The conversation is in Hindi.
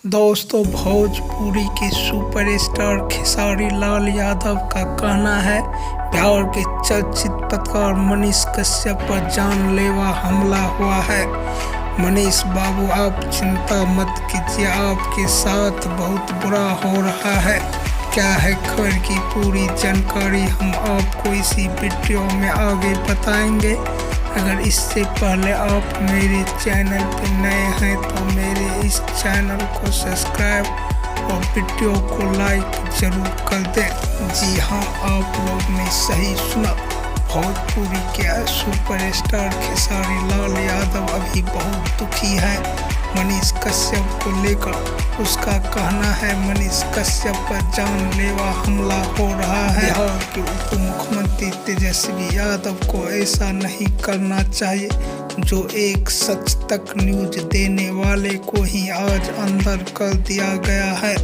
दोस्तों, भोजपुरी के सुपरस्टार खेसारी लाल यादव का कहना है बिहार के चर्चित पत्रकार मनीष कश्यप पर जानलेवा हमला हुआ है। मनीष बाबू, आप चिंता मत कीजिए, आपके साथ बहुत बुरा हो रहा है। क्या है खबर की पूरी जानकारी हम आपको इसी वीडियो में आगे बताएंगे। अगर इससे पहले आप मेरे चैनल पर नए हैं तो मेरे इस चैनल को सब्सक्राइब और वीडियो को लाइक जरूर कर दें। जी हाँ, आप लोग ने सही सुना, भोजपुरी के सुपरस्टार खेसारी लाल यादव अभी बहुत दुखी है मनीष कश्यप को लेकर। उसका कहना है मनीष कश्यप पर जानलेवा हमला हो रहा है। बिहार के उप मुख्यमंत्री तेजस्वी यादव को ऐसा नहीं करना चाहिए। जो एक सच तक न्यूज देने वाले को ही आज अंदर कर दिया गया है।